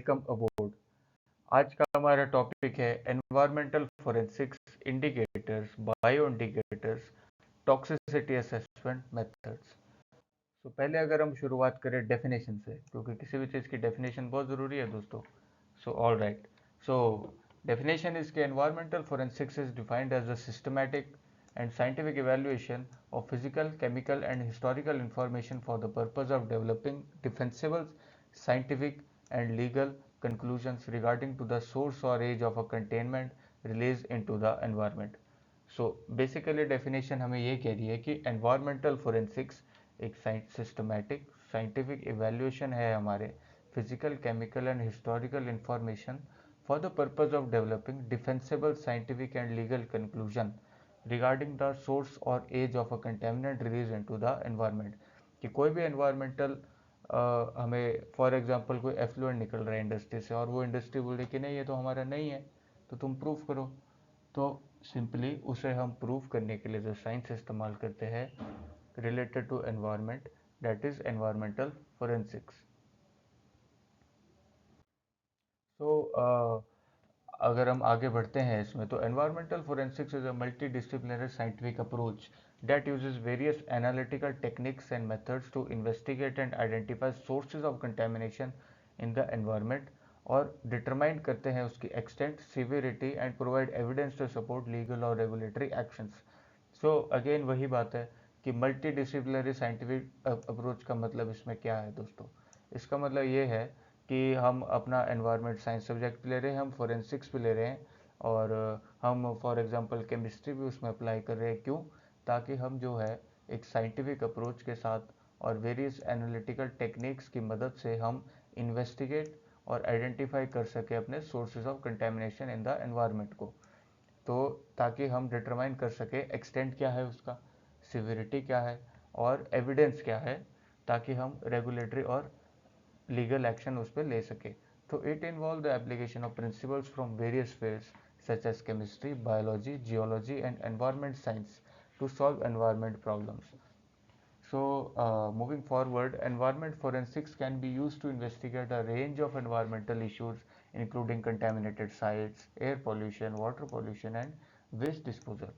Welcome abode. आज का हमारा टॉपिक है environmental forensics, indicators, bio indicators, toxicity assessment methods. तो पहले अगर हम शुरुआत करें डेफिनेशन से, क्योंकि किसी भी चीज़ की डेफिनेशन बहुत ज़रूरी है दोस्तों। So all right, so definition is कि environmental forensics is defined as the systematic and scientific evaluation of physical, chemical and historical information for the purpose of developing defensible scientific and legal conclusions regarding to the source or age of a containment released into the environment. So basically definition हमें ये कह रही है कि environmental forensics एक systematic scientific evaluation है हमारे physical, chemical and historical information for the purpose of developing defensible scientific and legal conclusion regarding the source or age of a contaminant released into the environment। कि कोई भी environmental हमें for example कोई effluent निकल रहा है industry से और वो इंडस्ट्री बोल रही कि नहीं ये तो हमारा नहीं है, तो तुम प्रूफ करो। तो सिंपली उसे हम प्रूफ करने के लिए जो साइंस इस्तेमाल करते हैं related to environment, that is environmental forensics. तो अगर हम आगे बढ़ते हैं इसमें, तो environmental forensics is a multidisciplinary scientific approach that uses various analytical techniques and methods to investigate and identify sources of contamination in the environment और determine करते हैं उसकी extent, severity and provide evidence to support legal और regulatory actions. So again वही बात है कि multi disciplinary scientific approach का मतलब इसमें क्या है दोस्तों। इसका मतलब ये है कि हम अपना एनवायरनमेंट साइंस सब्जेक्ट भी ले रहे हैं, हम फोरेंसिक्स भी ले रहे हैं और हम फॉर एग्जांपल केमिस्ट्री भी उसमें अप्लाई कर रहे हैं। क्यों? ताकि हम जो है एक साइंटिफिक अप्रोच के साथ और वेरियस एनालिटिकल टेक्निक्स की मदद से हम इन्वेस्टिगेट और आइडेंटिफाई कर सके अपने sources of contamination in the environment को। तो ताकि हम डिटरमाइन कर सके एक्सटेंट क्या है उसका, सिवियरिटी क्या है और एविडेंस क्या है, ताकि हम रेगुलेटरी और लीगल एक्शन उस पर ले सके। तो it involve the application of principles from various fields such as chemistry, biology, geology and environment science to solve environment problems. So, moving forward, environment forensics can be used to investigate a range of environmental issues, including contaminated sites, air pollution, water pollution, and waste disposal.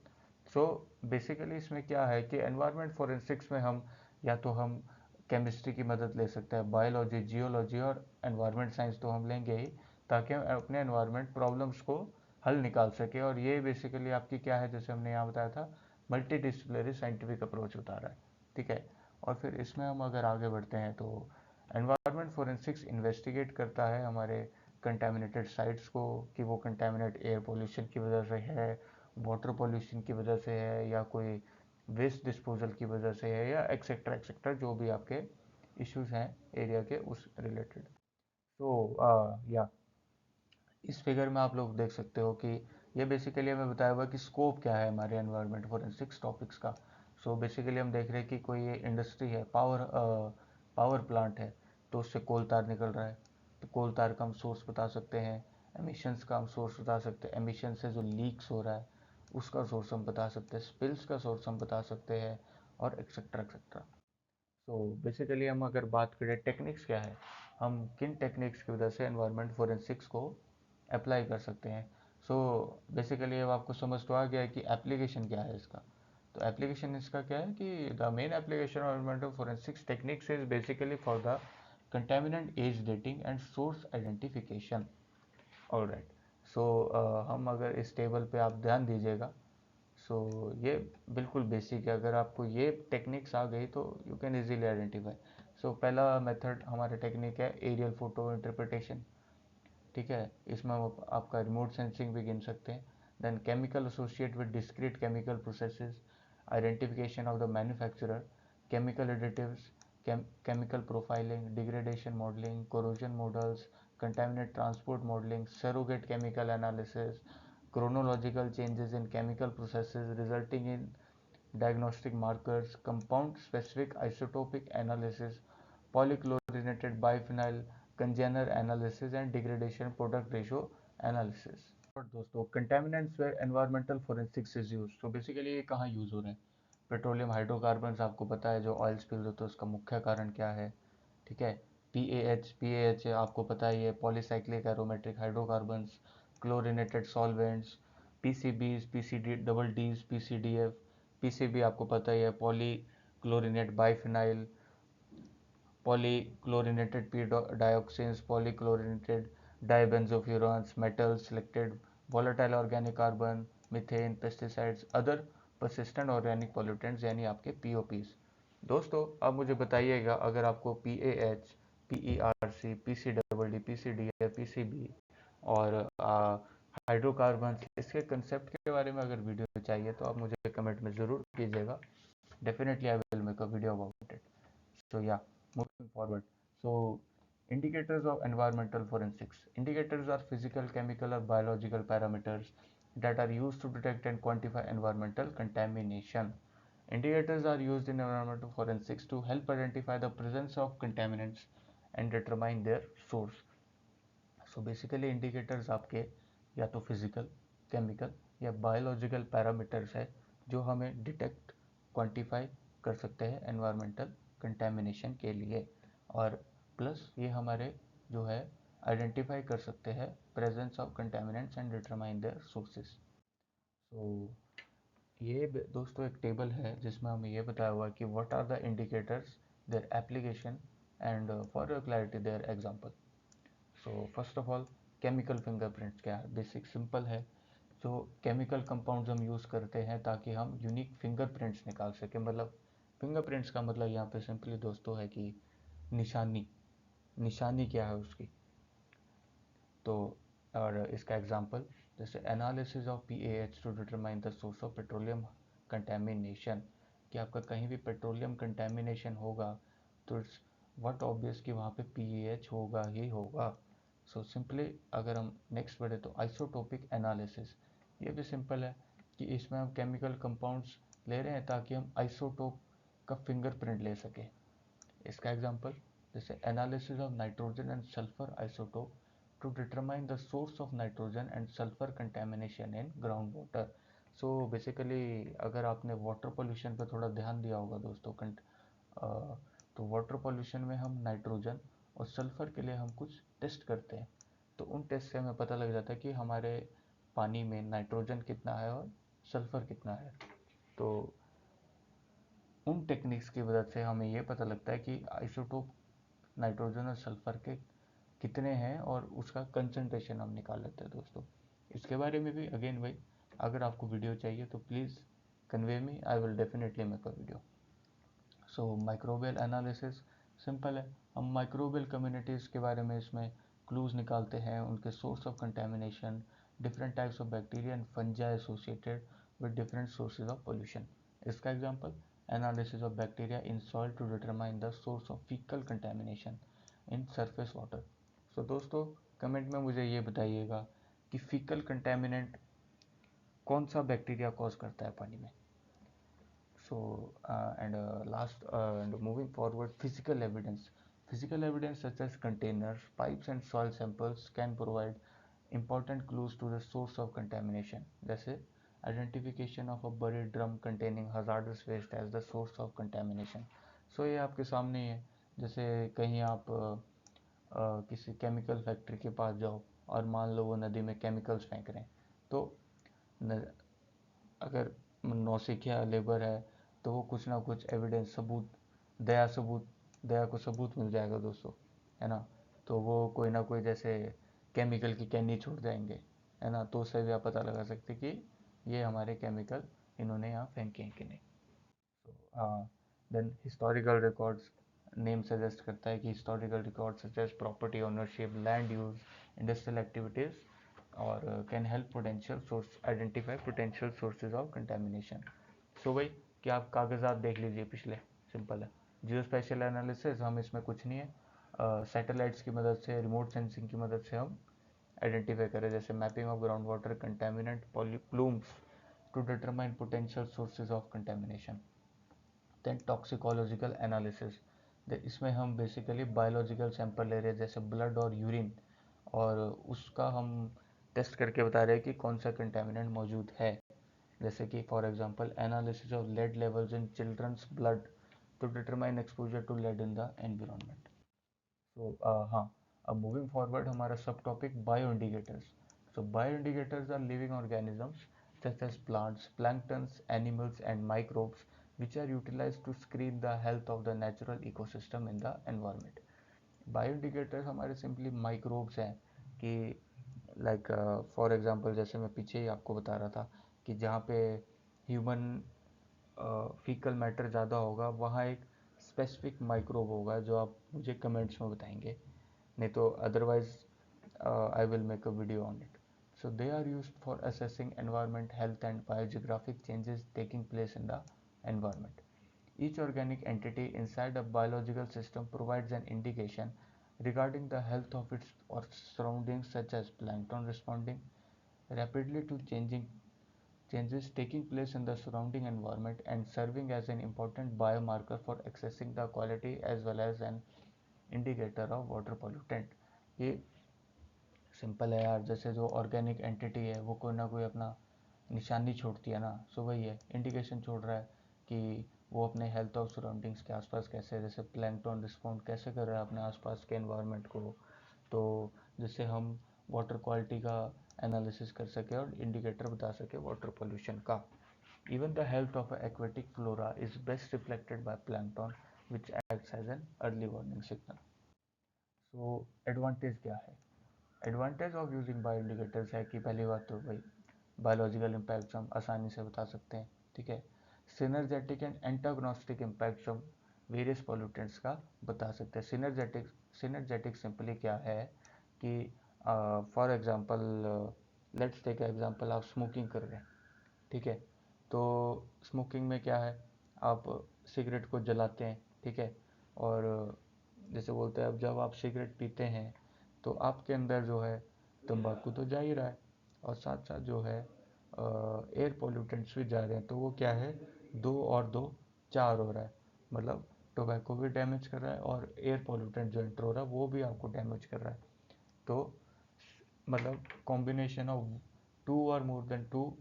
So, basically इसमें क्या है कि environment forensics में हम या तो हम chemistry की मदद ले सकते हैं, बायोलॉजी, जियोलॉजी और एनवायरमेंट साइंस तो हम लेंगे ही, ताकि हम अपने एनवायरमेंट प्रॉब्लम्स को हल निकाल सके। और ये बेसिकली आपकी क्या है, जैसे हमने यहाँ बताया था, मल्टी डिसिप्लिनरी साइंटिफिक अप्रोच होता रहा है। ठीक है, और फिर इसमें हम अगर आगे बढ़ते हैं तो एनवायरनमेंट फोरेंसिक्स इन्वेस्टिगेट करता है हमारे कंटेमिनेटेड साइट्स को कि वो कंटेमिनेट एयर पोल्यूशन की वजह से है, वाटर पोल्यूशन की वजह से है, या कोई वेस्ट डिस्पोजल की वजह से है, या एक्सेट्रा एक्सेट्रा जो भी आपके इश्यूज हैं एरिया के उस रिलेटेड। तो या इस फिगर में आप लोग देख सकते हो कि ये बेसिकली हमें बताया हुआ कि स्कोप क्या है हमारे एनवायरनमेंट फोरेंसिक्स टॉपिक्स का। सो बेसिकली हम देख रहे हैं कि कोई ये इंडस्ट्री है, पावर प्लांट है, तो उससे कोल तार निकल रहा है, तो कोल तार का हम सोर्स बता सकते हैं। एमिशंस का हम सोर्स बता सकते हैं, एमिशन से जो लीक्स हो रहा है उसका सोर्स हम बता सकते हैं, स्पिल्स का सोर्स हम बता सकते हैं, और एक्सेट्रा एक्सेट्रा। तो बेसिकली हम अगर बात करें टेक्निक्स क्या है, हम किन टेक्निक्स की वजह से एनवायरनमेंट फोरेंसिक्स को अप्लाई कर सकते हैं। सो बेसिकली अब आपको समझ तो आ गया है कि एप्लीकेशन क्या है इसका। तो एप्लीकेशन इसका क्या है कि the main application of environmental forensics techniques is basically for the contaminant age dating and source identification. All right, so हम अगर इस टेबल पे आप ध्यान दीजिएगा, सो ये बिल्कुल बेसिक है। अगर आपको ये टेक्निक्स आ गई तो यू कैन इजीली आइडेंटिफाई। सो पहला मेथड हमारा टेक्निक है एरियल फोटो इंटरप्रिटेशन। ठीक है, इसमें हम आपका रिमोट सेंसिंग भी गिन सकते हैं। Then chemical associate with discrete chemical processes, identification of the manufacturer, chemical additives, chemical profiling, degradation modelling, corrosion models, contaminant transport modeling, surrogate chemical analysis, chronological changes in chemical processes resulting in diagnostic markers, compound specific isotopic analysis, polychlorinated biphenyl congener analysis and degradation product ratio analysis। और दोस्तों contaminants where environmental forensics is use, तो basically ये कहाँ use हो रहे हैं। Petroleum hydrocarbons आपको पता है जो ऑयल स्पिल होता है उसका मुख्य कारण क्या है। ठीक है, पी ए एच आपको पता ही है, polycyclic aromatic hydrocarbons, chlorinated solvents, P C Bs, P C D double Ds, P C D F, P C B आपको पता ही है, polychlorinated biphenyl, polychlorinated p dioxins, polychlorinated dibenzofuran, metals, selected volatile organic carbon, methane, pesticides, other persistent organic pollutants यानी आपके POPs। दोस्तों अब मुझे बताइएगा, अगर आपको PAH, PERC, PCDD, PCDA, PCB और हाइड्रोकार्बन इसके कंसेप्ट के बारे में अगर वीडियो चाहिए तो आप मुझे कमेंट में ज़रूर कीजिएगा। Definitely I will make a video about it. So yeah, moving forward. So indicators of environmental forensics. Indicators are physical, chemical or biological parameters that are used to detect and quantify environmental contamination. Indicators are used in environmental forensics to help identify the presence of contaminants and determine their source. So basically indicators आपके या तो physical, chemical या biological parameters है जो हमें detect, quantify कर सकते हैं environmental contamination के लिए, और प्लस ये हमारे जो है आइडेंटिफाई कर सकते हैं presence of contaminants and determine their sources. So ये दोस्तों एक टेबल है जिसमें हमें ये बताया हुआ है कि what are the indicators, their application and for your clarity their example. So first of all chemical fingerprints क्या है, बेसिक सिंपल है। जो केमिकल कंपाउंड्स हम यूज़ करते हैं ताकि हम यूनिक फिंगरप्रिंट्स निकाल सकें, मतलब फिंगरप्रिंट्स का मतलब यहाँ पे सिंपली दोस्तों है कि निशानी, निशानी क्या है उसकी। तो और इसका एग्जांपल जैसे analysis of pH to determine the source of petroleum contamination, कि आपका कहीं भी पेट्रोलियम कंटेमिनेशन होगा तो इट्स व्हाट ऑब्वियस कि वहाँ पे पीएच होगा ही होगा। सो सिंपली अगर हम नेक्स्ट बढ़े तो आइसोटोपिक एनालिसिस, ये भी सिंपल है कि इसमें हम केमिकल कंपाउंड्स ले रहे हैं ताकि हम आइसोटोप का फिंगरप्रिंट ले सकें। इसका एग्जांपल जैसे analysis of nitrogen and sulphur isotope to determine the source of nitrogen and sulphur contamination in ground water. So basically अगर आपने वाटर पोल्यूशन पर थोड़ा ध्यान दिया होगा दोस्तों, तो वाटर पोल्यूशन में हम नाइट्रोजन और सल्फर के लिए हम कुछ टेस्ट करते हैं, तो उन टेस्ट से हमें पता लग जाता है कि हमारे पानी में नाइट्रोजन कितना है और सल्फर कितना है। तो उन टेक्निक्स की वजह से हमें ये पता लगता है कि आइसोटोप नाइट्रोजन और सल्फर के कितने हैं और उसका कंसंट्रेशन हम निकाल लेते हैं दोस्तों। इसके बारे में भी अगेन भाई अगर आपको वीडियो चाहिए तो please convey me, I will definitely make a video. So microbial analysis simple है, हम माइक्रोबियल कम्युनिटीज़ के बारे में इसमें क्लूज़ निकालते हैं, उनके source of contamination, different types of bacteria and fungi associated with different sources of pollution. इसका example analysis of bacteria in soil to determine the source of fecal contamination in surface water. So दोस्तों comment में मुझे ये बताइएगा कि faecal contaminant कौन सा bacteria cause करता है पानी में। So and last and moving forward, physical evidence. Physical evidence such as containers, pipes and soil samples can provide important clues to the source of contamination. जैसे identification of a buried drum containing hazardous waste as the source of contamination. So ये आपके सामने ही है, जैसे कहीं आप किसी chemical factory के पास जाओ और मान लो वो नदी में केमिकल्स फेंक रहे हैं, तो अगर नौसिखिया लेबर है तो वो कुछ ना कुछ एविडेंस, सबूत, दया को सबूत मिल जाएगा दोस्तों, है ना। तो वो कोई ना कोई जैसे केमिकल की कैनी छोड़ जाएंगे, है ना, तो उससे भी आप पता लगा सकते कि ये हमारे केमिकल इन्होंने यहाँ फेंके हैं कि नहीं। Then historical records, name suggest करता है कि historical record such as property ownership, land use, industrial activities और can help potential source identify potential sources of contamination. So भाई क्या आप कागजात देख लीजिए पिछले, सिंपल है। जियो स्पेशल एनालिसिस हम इसमें कुछ नहीं है, सैटेलाइट्स की मदद से, रिमोट सेंसिंग की मदद से हम आइडेंटिफाई करें, जैसे mapping of ground water contaminant plumes to determine potential sources of contamination. Then toxicological analysis, इसमें हम बेसिकली बायोलॉजिकल सैंपल ले रहे हैं जैसे ब्लड और यूरिन, और उसका हम टेस्ट करके बता रहे हैं कि कौन सा कंटेमिनेंट मौजूद है, जैसे कि for example analysis of lead levels in childrens blood to determine exposure to lead in the environment. हाँ, अब मूविंग फॉरवर्ड हमारा subtopic bioindicators. So bioindicators are living organisms such as plants, planktons, animals and microbes which are utilized to screen the health of the natural ecosystem in the environment. Bioindicators हमारे simply microbes हैं कि like for example जैसे मैं पीछे ही आपको बता रहा था कि जहाँ पे ह्यूमन फीकल मैटर ज़्यादा होगा वहाँ एक स्पेसिफिक माइक्रोब होगा जो आप मुझे कमेंट्स में बताएंगे, नहीं तो otherwise I will make a video on it. So they are used for assessing environment health and biogeographic changes taking place in the environment. Each organic entity inside a biological system provides an indication regarding the health of its or surroundings, such as plankton responding rapidly to changing changes taking place in the surrounding environment and serving as an important biomarker for assessing the quality as well as an indicator of water pollutant. ये simple है यार, जैसे जो organic entity है वो कोई ना कोई अपना निशानी छोड़ती है ना, सो वही है, इंडिकेशन छोड़ रहा है कि वो अपने हेल्थ ऑफ सराउंडिंग्स के आसपास कैसे, जैसे प्लैंकटन रिस्पॉन्ड कैसे कर रहा है अपने आसपास के एनवायरनमेंट को, तो जिससे हम वाटर क्वालिटी का एनालिसिस कर सके और इंडिकेटर बता सके वाटर पोल्यूशन का. Even the health of aquatic flora is best reflected by plankton which acts as an early warning signal. So advantage क्या है? Advantage of using bioindicators है कि पहली बात तो भाई बायोलॉजिकल इम्पैक्ट्स हम आसानी से बता सकते हैं, ठीक है. सिनर्जेटिक एंड एंटागोनिस्टिक इम्पैक्ट्स हम वेरियस पॉल्यूटेंट्स का बता सकते हैं. सिनर्जेटिक सिंपली क्या है कि for example let's take example, आप स्मोकिंग कर रहे हैं, ठीक है. तो स्मोकिंग में क्या है, आप सिगरेट को जलाते हैं, ठीक है, और जैसे बोलते हैं अब जब आप सिगरेट पीते हैं तो आपके अंदर जो है तंबाकू तो जा ही रहा है और साथ साथ जो है एयर पोल्यूटेंट्स भी जा रहे हैं, तो वो क्या है, दो और दो चार हो रहा है, मतलब टोबैको भी डैमेज कर रहा है और एयर पोल्यूटेंट जो एंटर हो रहा है वो भी आपको डैमेज कर रहा है. तो मतलब कॉम्बिनेशन ऑफ टू और more than two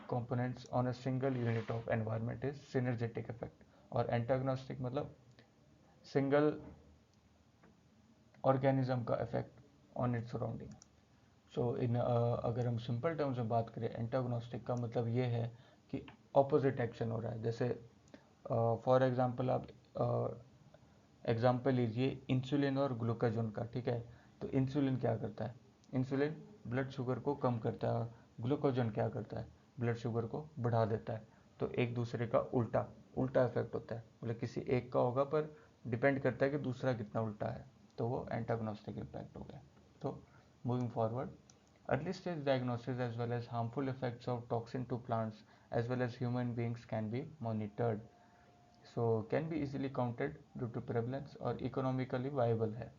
components on a single unit of environment is synergetic effect. और एंटागोनिस्टिक मतलब सिंगल ऑर्गेनिज्म का इफेक्ट ऑन इट्स सराउंडिंग. सो इन अगर हम सिंपल टर्म्स में बात करें, एंटागोनिस्टिक का मतलब ये है कि ऑपोजिट एक्शन हो रहा है. जैसे फॉर एग्जांपल आप एग्जांपल लीजिए इंसुलिन और ग्लूकाजोन का, ठीक है. तो इंसुलिन क्या करता है, इंसुलिन ब्लड शुगर को कम करता है और ग्लूकोजन क्या करता है, ब्लड शुगर को बढ़ा देता है. तो एक दूसरे का उल्टा उल्टा इफेक्ट होता है, मतलब किसी एक का होगा पर डिपेंड करता है कि दूसरा कितना उल्टा है, तो वो एंटागोनिस्टिक इम्पैक्ट हो गया. तो moving forward, early stage diagnosis as well as harmful effects of toxin to plants as well as human beings can be monitored, so can be easily counted due to prevalence और economically viable है.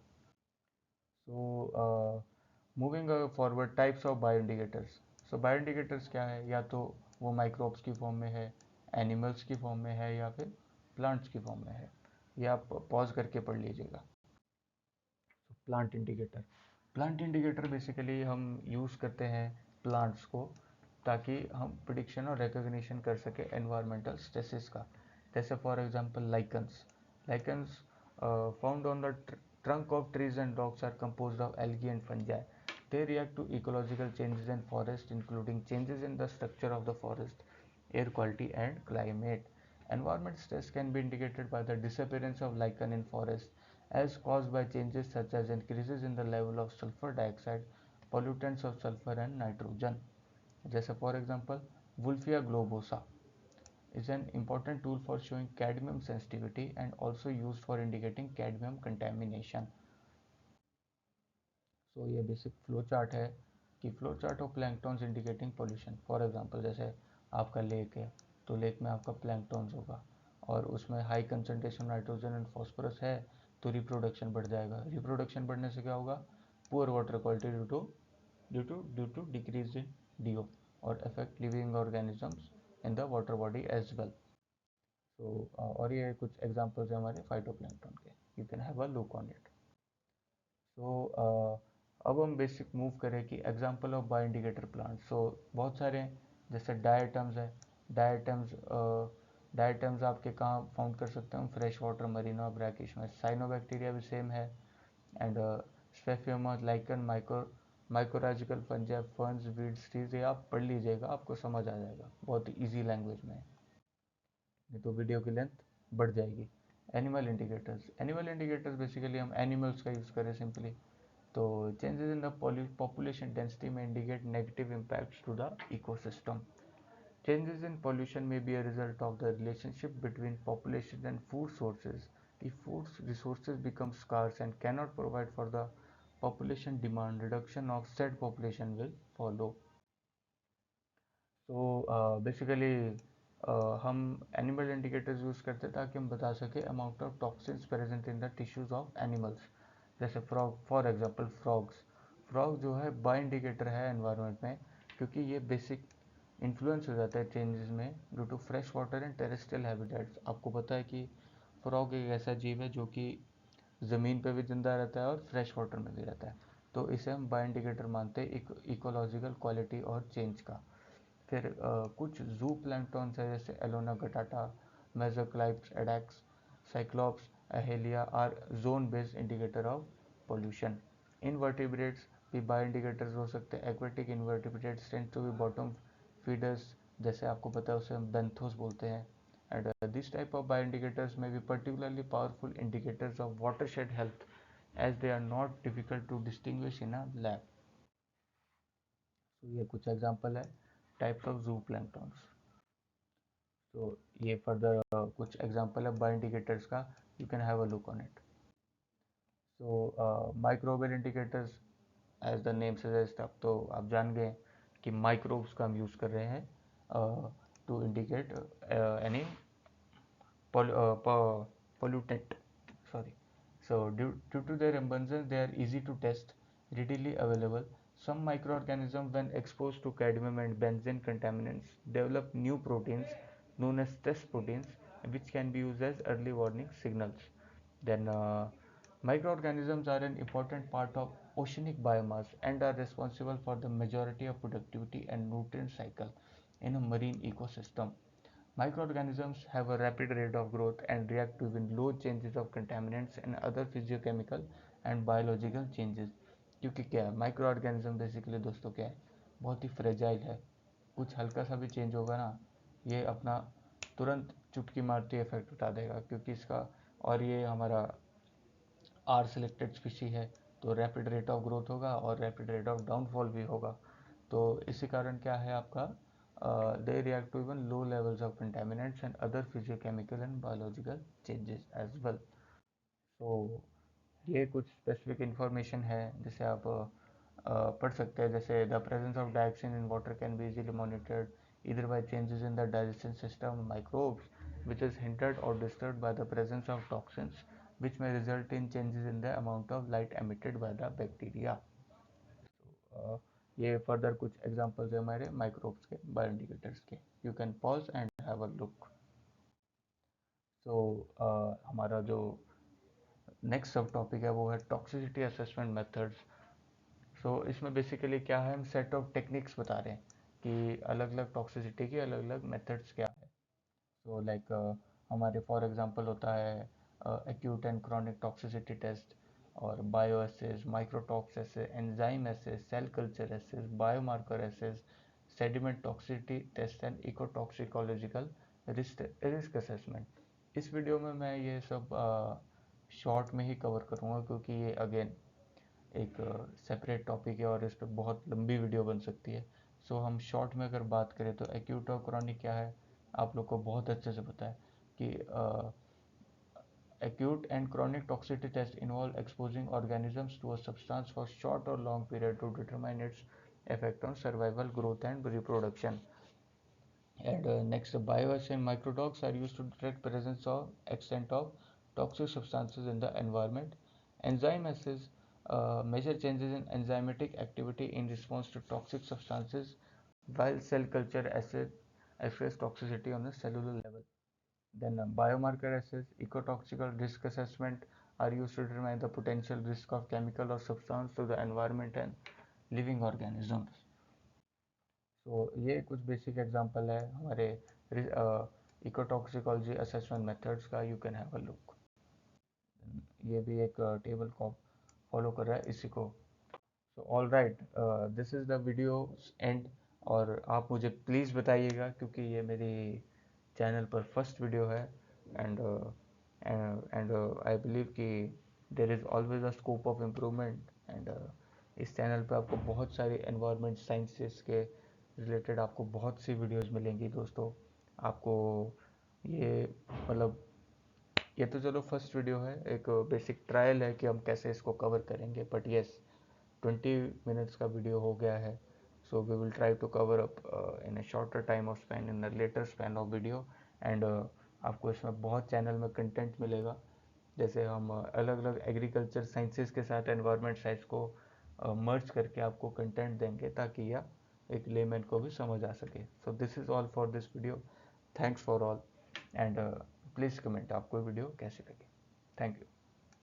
So moving forward, types of bioindicators. So bioindicators क्या है, या तो वो microbes की form में है, एनिमल्स की फॉर्म में है या फिर प्लांट्स की फॉर्म में है. ये आप पॉज करके पढ़ लीजिएगा. Plant indicator, plant indicator basically हम यूज़ करते हैं प्लांट्स को ताकि हम प्रिडिक्शन और रिकग्निशन कर सके एनवायरमेंटल स्ट्रेसेस का. जैसे for example lichens found on the trunk of trees and rocks are composed of algae and fungi. They react to ecological changes in forest, including changes in the structure of the forest, air quality and climate. Environment stress can be indicated by the disappearance of lichen in forest as caused by changes such as increases in the level of sulfur dioxide, pollutants of sulfur and nitrogen. जैसे for example Wolffia globosa is an important tool for showing cadmium sensitivity and also used for indicating cadmium contamination. So ये basic flow chart है कि flow chart of planktons indicating pollution. For example जैसे आपका lake है तो lake में आपका planktons होगा और उसमें high concentration nitrogen and phosphorus है तो रिप्रोडक्शन बढ़ जाएगा. रिप्रोडक्शन बढ़ने से क्या होगा, poor water quality due to decrease in DO और affect living organisms in the water body as well. और ये कुछ एग्जांपल्स हैं हमारे फाइटोप्लैंक्टन के, you can have a look on it. अब हम बेसिक मूव करें कि example of bio indicator plant. So बहुत सारे हैं, जैसे डायटम्स है. डायटम्स डायटम्स आपके कहाँ फाउंड कर सकते हैं हम, फ्रेश वाटर, मरीना, ब्रैकिश में. साइनोबैक्टीरिया भी सेम है. And sphagnum, lichen, mycorrhizal fungi, ferns, weeds, trees, ये आप पढ़ लीजिएगा, आपको समझ आ जाएगा, बहुत इजी लैंग्वेज में है, नहीं तो वीडियो की लेंथ बढ़ जाएगी। एनिमल इंडिकेटर्स बेसिकली हम एनिमल्स का यूज़ करें सिंपली, तो changes in the population density में indicate negative impacts to the ecosystem. Changes in pollution may be a result of the relationship between population and food sources. If food resources become scarce and cannot provide for the population demand, reduction of said population will follow. तो basically हम animal indicators use करते ताकि हम बता सकें amount of toxins present in the tissues of animals. जैसे frog, for example frog जो है बाय इंडिकेटर है एनवायरनमेंट में, क्योंकि ये बेसिक इन्फ्लुएंस हो जाता है चेंजेस में due to fresh water and terrestrial habitats. आपको पता है कि फ्रॉग एक ऐसा जीव है जो कि ज़मीन पे भी जिंदा रहता है और फ्रेश वाटर में भी रहता है, तो इसे हम बाय इंडिकेटर मानते हैं इकोलॉजिकल क्वालिटी और चेंज का। फिर कुछ जू प्लैंक्टॉन्स है जैसे एलोना गटाटा, मेसोक्लाइप्स, एडेक्स, साइक्लोप्स, अहेलिया are zone based indicator of pollution. Invertebrates भी बायो इंडिकेटर्स हो सकते हैं। Aquatic invertebrates tend to be bottom feeders, जैसे आपको पता है उसे हम बेंथोस बोलते हैं। And this type of bio indicators में be particularly powerful indicators of watershed health as they are not difficult to distinguish in a lab. तो ये कुछ एग्जांपल है टाइप्स ऑफ जू प्लैंक्टॉन्स। तो ये फर्दर कुछ एग्जांपल है बायो इंडिकेटर्स का, you can have a look on it. So microbial indicators as the name suggest, अब तो आप जान गए कि माइक्रोब्स का हम यूज़ कर रहे हैं to indicate any pollutant, sorry. So due to their abundance, they are easy to test, readily available. Some microorganisms, when exposed to cadmium and benzene contaminants, develop new proteins known as test proteins, which can be used as early warning signals. Then microorganisms are an important part of oceanic biomass and are responsible for the majority of productivity and nutrient cycle in a marine ecosystem. Microorganisms have a rapid rate of growth and react to even low changes of contaminants and other physiochemical and biological changes। क्योंकि क्या है micro organism basically दोस्तों, क्या है बहुत ही fragile है, कुछ हल्का सा भी चेंज होगा ना, ये अपना तुरंत चुटकी मारती इफेक्ट उठा देगा, क्योंकि इसका, और ये हमारा आर सिलेक्टेड स्पीशी है, तो रैपिड रेट ऑफ ग्रोथ होगा और रैपिड रेट ऑफ डाउनफॉल भी होगा। तो इसी कारण क्या है आपका, they react to even low levels of contaminants and other physiochemical and biological changes as well. So ये कुछ स्पेसिफिक इंफॉर्मेशन है जिसे आप पढ़ सकते हैं, जैसे the presence of dioxin in water can be easily monitored either by changes in the digestion system microbes which is hindered or disturbed by the presence of toxins which may result in changes in the amount of light emitted by the bacteria. ये further कुछ examples है हमारे microbes के bio indicators के, you can pause and have a look. So हमारा जो next सब topic है वो है टॉक्सिसिटी असेसमेंट मेथड्स। सो इसमें बेसिकली क्या है, हम सेट ऑफ टेक्निक्स बता रहे हैं कि अलग अलग टॉक्सिसिटी के अलग अलग मेथड्स क्या है। सो लाइक हमारे फॉर एग्जांपल होता है acute and chronic toxicity test और bio assays, microtox assays, enzyme assays, cell culture assays, biomarker assays, sediment toxicity test and ecotoxicological risk assessment. इस वीडियो में मैं ये सब शॉर्ट में ही कवर करूँगा, क्योंकि ये अगेन एक सेपरेट टॉपिक है और इस पर बहुत लंबी वीडियो बन सकती है। सो हम शॉर्ट में अगर बात करें तो एक्यूट और क्रॉनिक क्या है, आप लोग को बहुत अच्छे से पता है कि acute and chronic toxicity tests involve exposing organisms to a substance for short or long period to determine its effect on survival, growth and reproduction. And next, bioassays and microdogs are used to detect presence or extent of toxic substances in the environment. Enzyme assays measure changes in enzymatic activity in response to toxic substances, while cell culture assays assess toxicity on a cellular level. Then biomarker assays, ecotoxical risk assessment are used to determine the potential risk of chemical or substance to the environment and living organisms. So ये कुछ basic example है हमारे इकोटॉक्सिकोलॉजी assessment methods का, you can have a look. ये भी एक table follow कर रहा है इसी को। So all right, this is the video and. और आप मुझे प्लीज़ बताइएगा, क्योंकि ये मेरी चैनल पर फर्स्ट वीडियो है। एंड एंड आई बिलीव कि there is always a scope of improvement. And इस चैनल पे आपको बहुत सारी एनवायरनमेंट साइंसेस के रिलेटेड आपको बहुत सी वीडियोस मिलेंगी दोस्तों। आपको ये मतलब, ये तो चलो फर्स्ट वीडियो है, एक बेसिक ट्रायल है कि हम कैसे इसको कवर करेंगे। बट येस, 20 मिनट्स का वीडियो हो गया है। So we will try to cover up in a shorter time of span, in a later span of video. And आपको इसमें बहुत चैनल में कंटेंट मिलेगा। जैसे हम अलग अलग एग्रीकल्चर साइंसेस के साथ एनवायरनमेंट साइंस को मर्ज करके आपको कंटेंट देंगे, ताकि यह एक लेमैन को भी समझ आ सके। So this is all for this video. Thanks for all. And please comment आपको वीडियो कैसी लगी। Thank you.